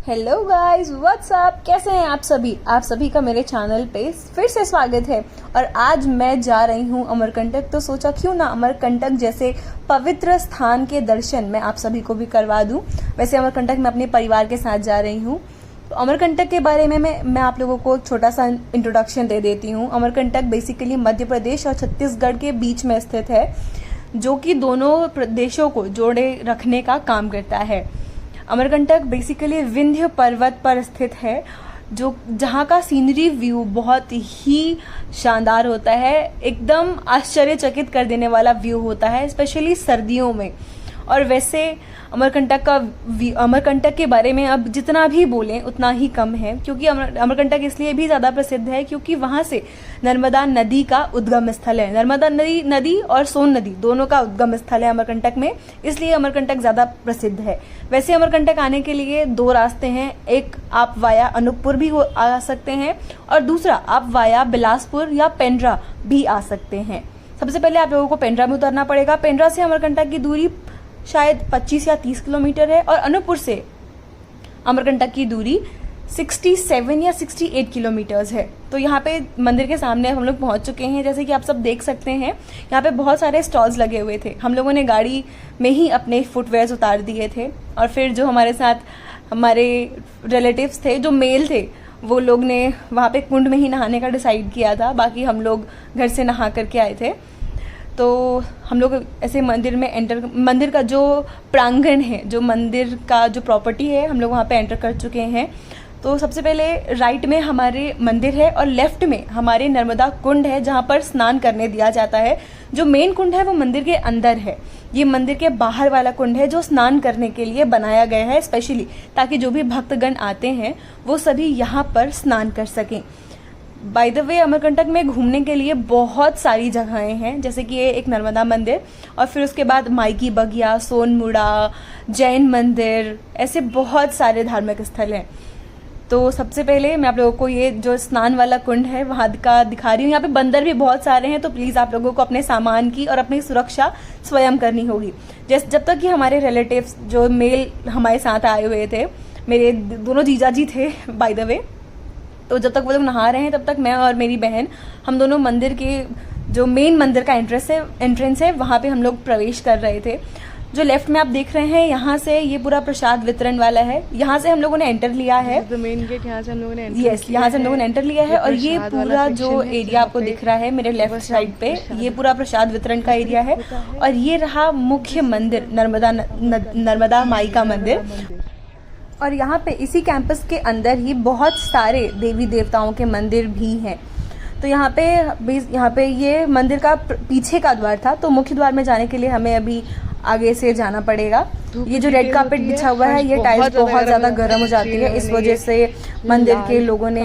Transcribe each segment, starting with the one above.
Hello guys, WhatsApp, कैसे हैं आप सभी का मेरे चैनल पे फिर से स्वागत है। और आज मैं जा रही हूँ अमरकंटक। तो सोचा क्यों ना अमरकंटक जैसे पवित्र स्थान के दर्शन मैं आप सभी को भी करवा दूं। वैसे अमरकंटक मैं अपने परिवार के साथ जा रही हूँ। तो अमरकंटक के बारे में मैं आप लोगों को एक छोटा सा इंट्रोडक्शन दे देती हूँ। अमरकंटक बेसिकली मध्य प्रदेश और छत्तीसगढ़ के बीच में स्थित है, जो कि दोनों प्रदेशों को जोड़े रखने का काम करता है। अमरकंटक बेसिकली विंध्य पर्वत पर स्थित है, जो जहाँ का सीनरी व्यू बहुत ही शानदार होता है। एकदम आश्चर्यचकित कर देने वाला व्यू होता है, स्पेशली सर्दियों में। और वैसे अमरकंटक के बारे में अब जितना भी बोलें उतना ही कम है, क्योंकि अमरकंटक इसलिए भी ज़्यादा प्रसिद्ध है क्योंकि वहाँ से नर्मदा नदी का उद्गम स्थल है। नर्मदा नदी और सोन नदी दोनों का उद्गम स्थल है अमरकंटक में, इसलिए अमरकंटक ज़्यादा प्रसिद्ध है। वैसे अमरकंटक आने के लिए दो रास्ते हैं, एक आप वाया अनूपपुर भी आ सकते हैं और दूसरा आप वाया बिलासपुर या पेंड्रा भी आ सकते हैं। सबसे पहले आप लोगों को पेंड्रा में उतरना पड़ेगा। पेंड्रा से अमरकंटक की दूरी शायद 25 या 30 किलोमीटर है और अनूपपुर से अमरकंटक की दूरी 67 या 68 किलोमीटर्स है। तो यहाँ पे मंदिर के सामने हम लोग पहुँच चुके हैं। जैसे कि आप सब देख सकते हैं, यहाँ पे बहुत सारे स्टॉल्स लगे हुए थे। हम लोगों ने गाड़ी में ही अपने फुटवेयर्स उतार दिए थे और फिर जो हमारे साथ हमारे रिलेटिव्स थे, जो मेल थे, वो लोग ने वहाँ पे कुंड में ही नहाने का डिसाइड किया था। बाकी हम लोग घर से नहा करके आए थे। तो हम लोग ऐसे मंदिर का जो प्रांगण है, जो मंदिर का जो प्रॉपर्टी है, हम लोग वहाँ पे एंटर कर चुके हैं। तो सबसे पहले राइट में हमारे मंदिर है और लेफ्ट में हमारे नर्मदा कुंड है, जहाँ पर स्नान करने दिया जाता है। जो मेन कुंड है वो मंदिर के अंदर है। ये मंदिर के बाहर वाला कुंड है जो स्नान करने के लिए बनाया गया है स्पेशली, ताकि जो भी भक्तगण आते हैं वो सभी यहाँ पर स्नान कर सकें। बाय द वे, अमरकंटक में घूमने के लिए बहुत सारी जगहें हैं, जैसे कि ये एक नर्मदा मंदिर और फिर उसके बाद माइकी बगिया, सोनमुड़ा, जैन मंदिर, ऐसे बहुत सारे धार्मिक स्थल हैं। तो सबसे पहले मैं आप लोगों को ये जो स्नान वाला कुंड है वहाँ का दिखा रही हूँ। यहाँ पे बंदर भी बहुत सारे हैं, तो प्लीज़ आप लोगों को अपने सामान की और अपनी सुरक्षा स्वयं करनी होगी। जब तक कि हमारे रिलेटिव्स जो मेल हमारे साथ आए हुए थे, मेरे दोनों जीजाजी थे बाय द वे, तो जब तक वो लोग नहा रहे हैं तब तक मैं और मेरी बहन, हम दोनों मंदिर के जो मेन मंदिर का एंट्रेंस है वहाँ पे हम लोग प्रवेश कर रहे थे। जो लेफ्ट में आप देख रहे हैं, यहाँ से ये पूरा प्रसाद वितरण वाला है। यहाँ से हम लोगों ने एंटर लिया है, मेन गेट यहाँ से हम लोगों ने यहाँ से हम लोगों ने एंटर लिया है। और ये पूरा जो एरिया आपको दिख रहा है मेरे लेफ्ट साइड पे, ये पूरा प्रसाद वितरण का एरिया है। और ये रहा मुख्य मंदिर, नर्मदा माई का मंदिर। और यहाँ पे इसी कैंपस के अंदर ही बहुत सारे देवी देवताओं के मंदिर भी हैं। तो यहाँ पे ये मंदिर का पीछे का द्वार था। तो मुख्य द्वार में जाने के लिए हमें अभी आगे से जाना पड़ेगा। ये जो रेड कार्पेट बिछा हुआ है, ये टाइल्स बहुत ज़्यादा गर्म हो जाती है, इस वजह से मंदिर के लोगों ने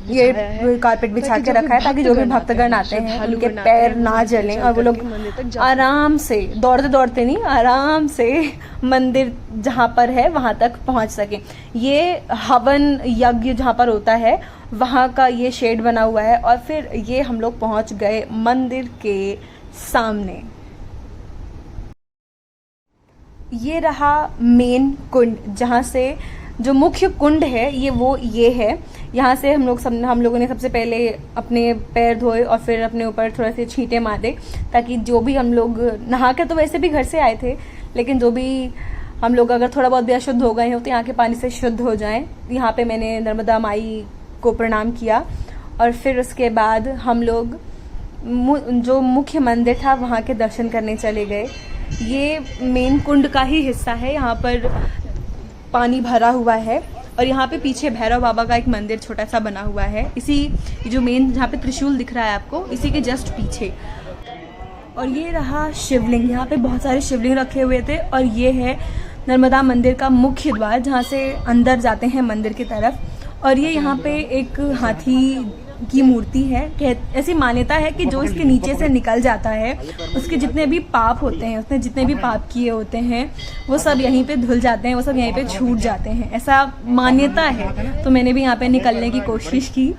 ये कार्पेट बिछा के रखा है, ताकि जो भी भक्तगण आते हैं उनके पैर ना जलें और वो लोग आराम से, दौड़ते दौड़ते नहीं, आराम से मंदिर जहाँ पर है वहाँ तक पहुँच सकें। ये हवन यज्ञ जहाँ पर होता है वहाँ का ये शेड बना हुआ है। और फिर ये हम लोग पहुँच गए मंदिर के सामने। ये रहा मेन कुंड, जहाँ से जो मुख्य कुंड है ये है। यहाँ से हम लोगों ने सबसे पहले अपने पैर धोए और फिर अपने ऊपर थोड़े से छींटे मारे, ताकि जो भी हम लोग नहा कर, तो वैसे भी घर से आए थे, लेकिन जो भी हम लोग अगर थोड़ा बहुत भी अशुद्ध हो गए हो तो यहाँ के पानी से शुद्ध हो जाएं। यहाँ पे मैंने नर्मदा माई को प्रणाम किया और फिर उसके बाद हम लोग जो मुख्य मंदिर था वहाँ के दर्शन करने चले गए। ये मेन कुंड का ही हिस्सा है, यहाँ पर पानी भरा हुआ है और यहाँ पे पीछे भैरव बाबा का एक मंदिर छोटा सा बना हुआ है। इसी जो मेन जहाँ पे त्रिशूल दिख रहा है आपको, इसी के जस्ट पीछे। और ये रहा शिवलिंग, यहाँ पे बहुत सारे शिवलिंग रखे हुए थे। और ये है नर्मदा मंदिर का मुख्य द्वार, जहाँ से अंदर जाते हैं मंदिर की तरफ। और ये यहाँ पे एक हाथी की मूर्ति है। ऐसी मान्यता है कि जो इसके नीचे से निकल जाता है, उसके जितने भी पाप होते हैं, उसने जितने भी पाप किए होते हैं, वो सब यहीं पे धुल जाते हैं, वो सब यहीं पे छूट जाते हैं, ऐसा मान्यता है। तो मैंने भी यहाँ पे निकलने की कोशिश की।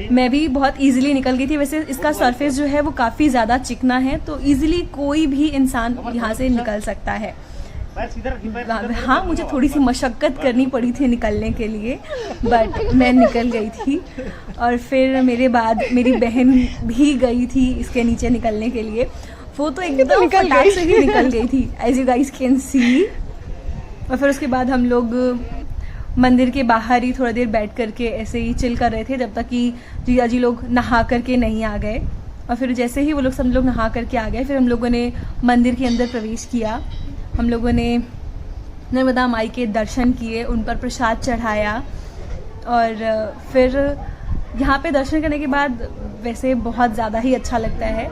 मैं भी बहुत इजीली निकल गई थी। वैसे इसका सरफेस जो है वो काफ़ी ज़्यादा चिकना है, तो इजीली कोई भी इंसान यहाँ से निकल सकता है। हाँ, मुझे थोड़ी सी मशक्क़त करनी पड़ी थी निकलने के लिए, बट मैं निकल गई थी। और फिर मेरे बाद मेरी बहन भी गई थी इसके नीचे निकलने के लिए। वो तो एकदम फटाक से ही निकल गई थी, as you guys can see. और फिर उसके बाद हम लोग मंदिर के बाहर ही थोड़ा देर बैठ करके ऐसे ही चिल कर रहे थे, जब तक कि जीजा जी लोग नहा करके नहीं आ गए। और फिर जैसे ही वो लोग सब लोग नहा करके आ गए, फिर हम लोगों ने मंदिर के अंदर प्रवेश किया। हम लोगों ने नर्मदा माई के दर्शन किए, उन पर प्रसाद चढ़ाया। और फिर यहाँ पे दर्शन करने के बाद वैसे बहुत ज़्यादा ही अच्छा लगता है,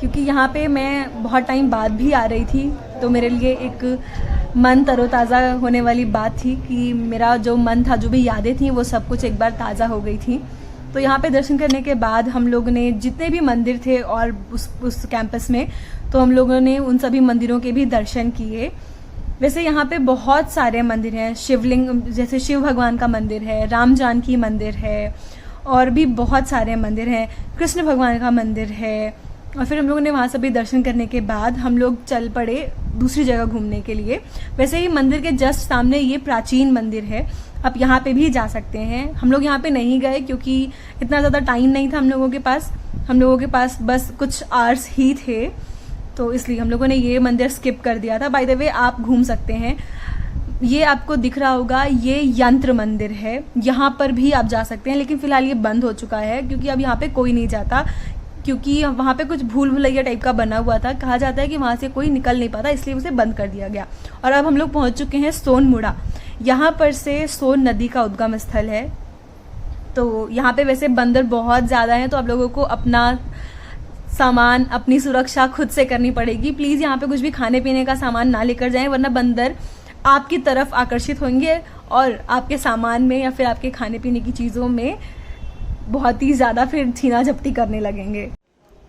क्योंकि यहाँ पे मैं बहुत टाइम बाद भी आ रही थी, तो मेरे लिए एक मन तरोताज़ा होने वाली बात थी कि मेरा जो मन था, जो भी यादें थी, वो सब कुछ एक बार ताज़ा हो गई थी। तो यहाँ पे दर्शन करने के बाद हम लोग ने जितने भी मंदिर थे और उस कैंपस में, तो हम लोगों ने उन सभी मंदिरों के भी दर्शन किए। वैसे यहाँ पे बहुत सारे मंदिर हैं, शिवलिंग जैसे शिव भगवान का मंदिर है, राम जानकी मंदिर है, और भी बहुत सारे मंदिर हैं, कृष्ण भगवान का मंदिर है। और फिर हम लोगों ने वहाँ सभी दर्शन करने के बाद हम लोग चल पड़े दूसरी जगह घूमने के लिए। वैसे ही मंदिर के जस्ट सामने ये प्राचीन मंदिर है, आप यहाँ पे भी जा सकते हैं। हम लोग यहाँ पे नहीं गए क्योंकि इतना ज़्यादा टाइम नहीं था हम लोगों के पास। हम लोगों के पास बस कुछ आवर्स ही थे, तो इसलिए हम लोगों ने ये मंदिर स्किप कर दिया था। बाय द वे आप घूम सकते हैं, ये आपको दिख रहा होगा, ये यंत्र मंदिर है, यहाँ पर भी आप जा सकते हैं। लेकिन फिलहाल ये बंद हो चुका है क्योंकि अब यहाँ पे कोई नहीं जाता, क्योंकि वहाँ पे कुछ भूल भुलैया टाइप का बना हुआ था। कहा जाता है कि वहाँ से कोई निकल नहीं पाता, इसलिए उसे बंद कर दिया गया। और अब हम लोग पहुँच चुके हैं सोनमुड़ा। यहाँ पर से सोन नदी का उद्गम स्थल है। तो यहाँ पे वैसे बंदर बहुत ज़्यादा हैं, तो आप लोगों को अपना सामान, अपनी सुरक्षा खुद से करनी पड़ेगी। प्लीज़ यहाँ पे कुछ भी खाने पीने का सामान ना लेकर जाएं, वरना बंदर आपकी तरफ आकर्षित होंगे और आपके सामान में या फिर आपके खाने पीने की चीज़ों में बहुत ही ज़्यादा फिर छीना झपटी करने लगेंगे।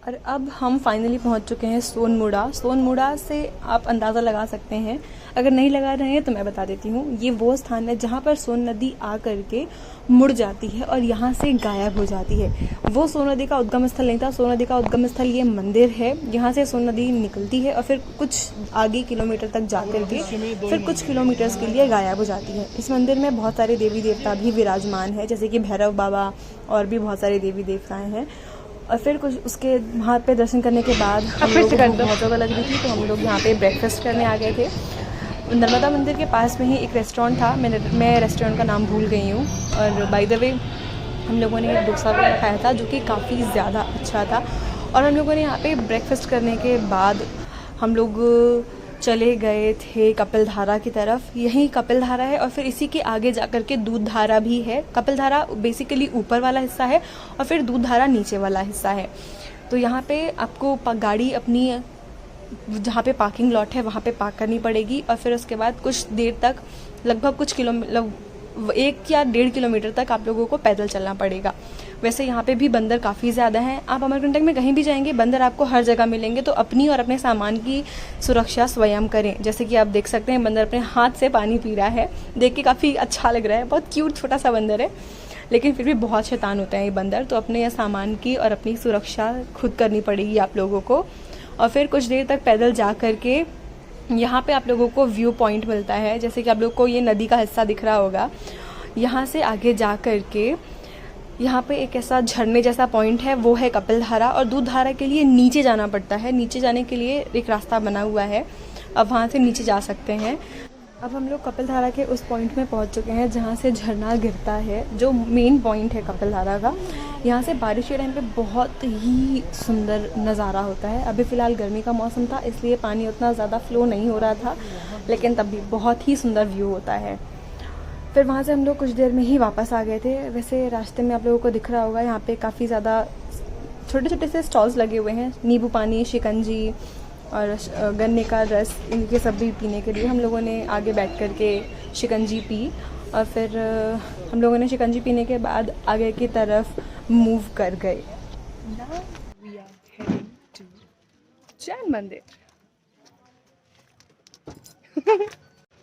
और अब हम फाइनली पहुंच चुके हैं सोनमुड़ा। सोनमुड़ा से आप अंदाज़ा लगा सकते हैं, अगर नहीं लगा रहे हैं तो मैं बता देती हूँ। ये वो स्थान है जहाँ पर सोन नदी आ करके मुड़ जाती है और यहाँ से गायब हो जाती है। वो सोन नदी का उद्गम स्थल नहीं था, सोन नदी का उद्गम स्थल ये मंदिर है। यहाँ से सोन नदी निकलती है और फिर कुछ आगे किलोमीटर तक जा कर के फिर कुछ किलोमीटर्स के लिए गायब हो जाती है। इस मंदिर में बहुत सारे देवी देवता भी विराजमान है, जैसे कि भैरव बाबा और भी बहुत सारे देवी देवताएँ हैं। और फिर कुछ उसके वहाँ पे दर्शन करने के बाद हम लोग को बहुत ज़्यादा लग रही थी, तो हम लोग यहाँ पे ब्रेकफास्ट करने आ गए थे। नर्मदा मंदिर के पास में ही एक रेस्टोरेंट था, मैं रेस्टोरेंट का नाम भूल गई हूँ। और बाय द वे हम लोगों ने डोसा वगैरह खाया था, जो कि काफ़ी ज़्यादा अच्छा था। और हम लोगों ने यहाँ पे ब्रेकफास्ट करने के बाद हम लोग चले गए थे कपिलधारा की तरफ। यही कपिलधारा है और फिर इसी के आगे जाकर के दूधधारा भी है। कपिलधारा बेसिकली ऊपर वाला हिस्सा है और फिर दूधधारा नीचे वाला हिस्सा है। तो यहाँ पे आपको गाड़ी अपनी जहाँ पे पार्किंग लॉट है वहाँ पे पार्क करनी पड़ेगी और फिर उसके बाद कुछ देर तक लगभग कुछ 1 या 1.5 किलोमीटर तक आप लोगों को पैदल चलना पड़ेगा। वैसे यहाँ पे भी बंदर काफ़ी ज़्यादा हैं। आप अमरकंटक में कहीं भी जाएंगे बंदर आपको हर जगह मिलेंगे, तो अपनी और अपने सामान की सुरक्षा स्वयं करें। जैसे कि आप देख सकते हैं बंदर अपने हाथ से पानी पी रहा है, देख के काफ़ी अच्छा लग रहा है। बहुत क्यूट छोटा सा बंदर है, लेकिन फिर भी बहुत शैतान होता है ये बंदर। तो अपने या सामान की और अपनी सुरक्षा खुद करनी पड़ेगी आप लोगों को। और फिर कुछ देर तक पैदल जा कर के यहाँ पे आप लोगों को व्यू पॉइंट मिलता है, जैसे कि आप लोगों को ये नदी का हिस्सा दिख रहा होगा। यहाँ से आगे जा कर के यहाँ पे एक ऐसा झरने जैसा पॉइंट है, वो है कपिलधारा। और दूधधारा के लिए नीचे जाना पड़ता है, नीचे जाने के लिए एक रास्ता बना हुआ है, अब वहाँ से नीचे जा सकते हैं। अब हम लोग कपिलधारा के उस पॉइंट में पहुँच चुके हैं जहाँ से झरना गिरता है, जो मेन पॉइंट है कपिलधारा का। यहाँ से बारिश के टाइम पे बहुत ही सुंदर नज़ारा होता है। अभी फ़िलहाल गर्मी का मौसम था, इसलिए पानी उतना ज़्यादा फ्लो नहीं हो रहा था, लेकिन तब भी बहुत ही सुंदर व्यू होता है। फिर वहाँ से हम लोग कुछ देर में ही वापस आ गए थे। वैसे रास्ते में आप लोगों को दिख रहा होगा यहाँ पे काफ़ी ज़्यादा छोटे छोटे से स्टॉल्स लगे हुए हैं, नींबू पानी, शिकंजी और गन्ने का रस, इनके सब भी पीने के लिए। हम लोगों ने आगे बैठ कर के शिकंजी पी और फिर हम लोगों ने शिकंजी पीने के बाद आगे की तरफ मूव कर गए। Now we are heading to Jain मंदिर।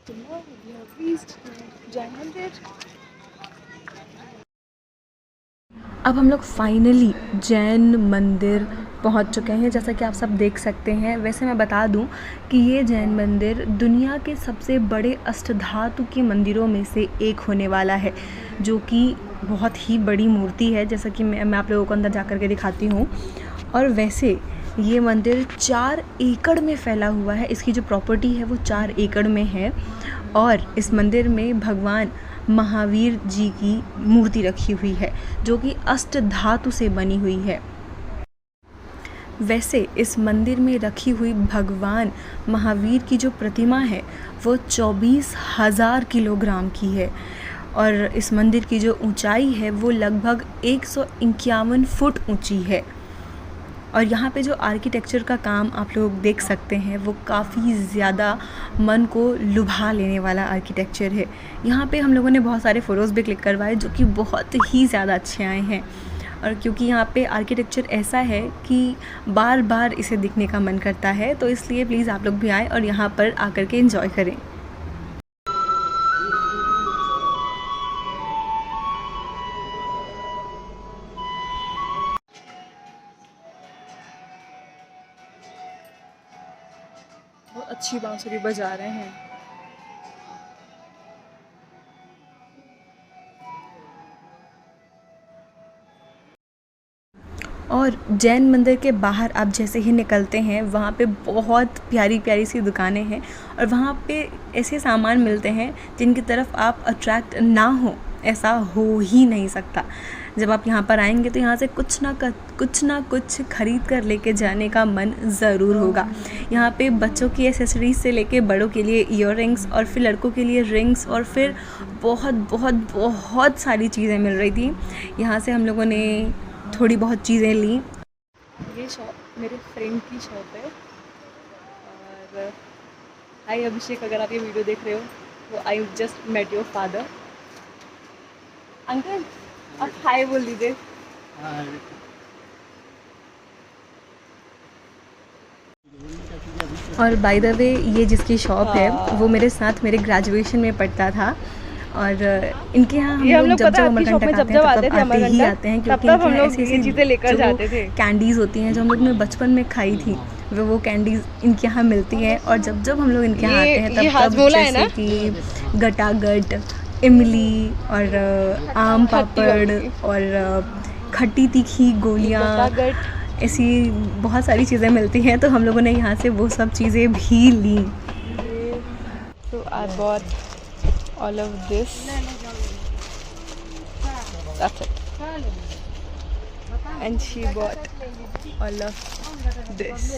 So now we have reached Jain मंदिर। अब हम लोग फाइनली जैन मंदिर पहुंच चुके हैं, जैसा कि आप सब देख सकते हैं। वैसे मैं बता दूं कि ये जैन मंदिर दुनिया के सबसे बड़े अष्टधातु के मंदिरों में से एक होने वाला है, जो कि बहुत ही बड़ी मूर्ति है, जैसा कि मैं आप लोगों को अंदर जा कर के दिखाती हूँ। और वैसे ये मंदिर 4 एकड़ में फैला हुआ है। इसकी जो प्रॉपर्टी है वो 4 एकड़ में है और इस मंदिर में भगवान महावीर जी की मूर्ति रखी हुई है, जो कि अष्टधातु से बनी हुई है। वैसे इस मंदिर में रखी हुई भगवान महावीर की जो प्रतिमा है वो 24,000 किलोग्राम की है और इस मंदिर की जो ऊंचाई है वो लगभग 151 फुट ऊंची है। और यहाँ पे जो आर्किटेक्चर का काम आप लोग देख सकते हैं वो काफ़ी ज़्यादा मन को लुभा लेने वाला आर्किटेक्चर है। यहाँ पे हम लोगों ने बहुत सारे फ़ोटोज़ भी क्लिक करवाए जो कि बहुत ही ज़्यादा अच्छे आए हैं। और क्योंकि यहाँ पे आर्किटेक्चर ऐसा है कि बार बार इसे देखने का मन करता है, तो इसलिए प्लीज़ आप लोग भी आएँ और यहाँ पर आकर के एंजॉय करें। बहुत अच्छी बांसुरी बजा रहे हैं। और जैन मंदिर के बाहर आप जैसे ही निकलते हैं वहाँ पे बहुत प्यारी प्यारी सी दुकानें हैं और वहाँ पे ऐसे सामान मिलते हैं जिनकी तरफ आप अट्रैक्ट ना हो, ऐसा हो ही नहीं सकता। जब आप यहाँ पर आएंगे तो यहाँ से कुछ ना कुछ ख़रीद कर लेके जाने का मन ज़रूर होगा। यहाँ पे बच्चों की एसेसरीज से लेके बड़ों के लिए ईयररिंग्स और फिर लड़कों के लिए रिंग्स और फिर बहुत बहुत बहुत सारी चीज़ें मिल रही थी। यहाँ से हम लोगों ने थोड़ी बहुत चीज़ें ली। ये शॉप मेरे फ्रेंड की शॉप है। और हाय अभिषेक, अगर आप ये वीडियो देख रहे हो तो I just met your father. Uncle आप हाय बोल दीजिए। और बाय द वे ये जिसकी शॉप है वो मेरे साथ मेरे ग्रेजुएशन में पढ़ता था और इनके यहाँ हम लोग जब अमरकंटक आते हैं तब ही आते हैं, क्योंकि हम लोग ये चीज़ें लेकर जाते थे। कैंडीज़ होती हैं जो हम लोग ने बचपन में खाई थी, वो कैंडीज़ इनके यहाँ मिलती हैं। और जब हम लोग इनके यहाँ आते हैं तब जैसे कि गटागट, इमली और आम पापड़ और खट्टी तीखी गोलियाँ, ऐसी बहुत सारी चीज़ें मिलती हैं, तो हम लोगों ने यहाँ से वो सब चीज़ें भी ली। तो I bought all of this. That's it. And she bought all of this.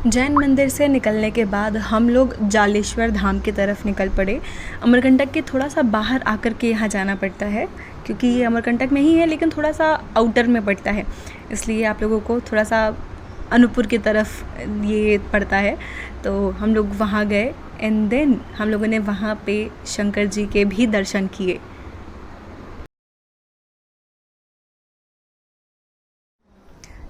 Jain मंदिर से निकलने के बाद हम लोग जालेश्वर धाम की तरफ निकल पड़े। अमरकंटक के थोड़ा सा बाहर आकर के यहाँ जाना पड़ता है, क्योंकि ये अमरकंटक में ही है लेकिन थोड़ा सा आउटर में पड़ता है, इसलिए आप लोगों को थोड़ा सा अनूपपुर की तरफ ये पड़ता है। तो हम लोग वहाँ गए एंड देन हम लोगों ने वहाँ पे शंकर जी के भी दर्शन किए।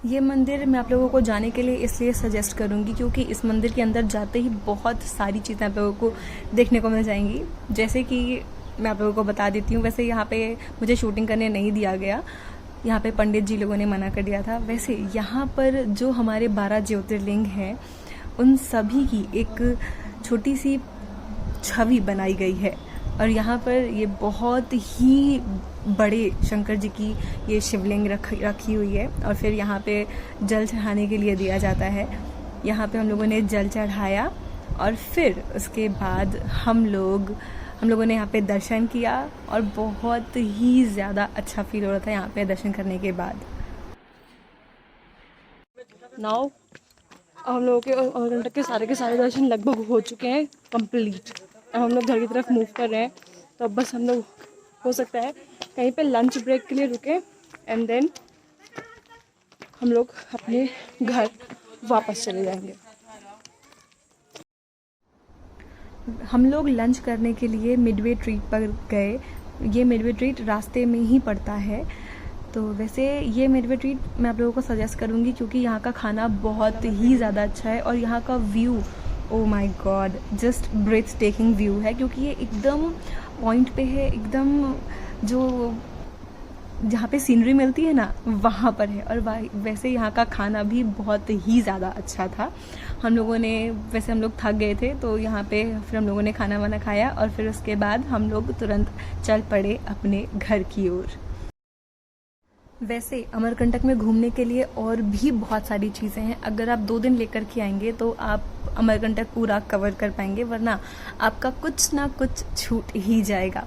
ये मंदिर मैं आप लोगों को जाने के लिए इसलिए सजेस्ट करूँगी क्योंकि इस मंदिर के अंदर जाते ही बहुत सारी चीज़ें आप लोगों को देखने को मिल जाएंगी। जैसे कि मैं आप लोगों को बता देती हूँ, वैसे यहाँ पे मुझे शूटिंग करने नहीं दिया गया, यहाँ पे पंडित जी लोगों ने मना कर दिया था। वैसे यहाँ पर जो हमारे 12 ज्योतिर्लिंग हैं उन सभी की एक छोटी सी छवि बनाई गई है और यहाँ पर ये बहुत ही बड़े शंकर जी की ये शिवलिंग रखी हुई है और फिर यहाँ पे जल चढ़ाने के लिए दिया जाता है। यहाँ पे हम लोगों ने जल चढ़ाया और फिर उसके बाद हम लोगों ने यहाँ पे दर्शन किया और बहुत ही ज़्यादा अच्छा फील हो रहा था यहाँ पे दर्शन करने के बाद। नाउ हम लोगों के अमरकंटक के सारे दर्शन लगभग हो चुके हैं कंप्लीट। अब हम लोग घर की तरफ मूव कर रहे हैं, तो अब बस हम लोग हो सकता है कहीं पे लंच ब्रेक के लिए रुके एंड देन हम लोग अपने घर वापस चले जाएंगे। हम लोग लंच करने के लिए मिडवे ट्रीट पर गए। ये मिडवे ट्रीट रास्ते में ही पड़ता है, तो वैसे ये मिडवे ट्रीट मैं आप लोगों को सजेस्ट करूँगी क्योंकि यहाँ का खाना बहुत ही ज़्यादा अच्छा है और यहाँ का view, oh my god, just breathtaking view है, क्योंकि ये एकदम पॉइंट पे है, एकदम जो जहाँ पे सीनरी मिलती है ना वहाँ पर है। और वैसे यहाँ का खाना भी बहुत ही ज़्यादा अच्छा था। हम लोगों ने वैसे हम लोग थक गए थे तो यहाँ पे फिर हम लोगों ने खाना वाना खाया और फिर उसके बाद हम लोग तुरंत चल पड़े अपने घर की ओर। वैसे अमरकंटक में घूमने के लिए और भी बहुत सारी चीज़ें हैं। अगर आप 2 दिन लेकर के आएंगे तो आप अमरकंटक पूरा कवर कर पाएंगे, वरना आपका कुछ ना कुछ छूट ही जाएगा।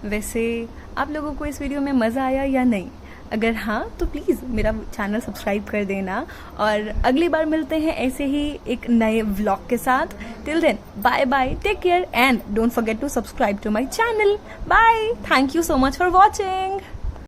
वैसे आप लोगों को इस वीडियो में मज़ा आया या नहीं? अगर हाँ तो प्लीज़ मेरा चैनल सब्सक्राइब कर देना और अगली बार मिलते हैं ऐसे ही एक नए व्लॉग के साथ। Till then bye bye, take care and don't forget to subscribe to my channel. Bye, thank you so much for watching.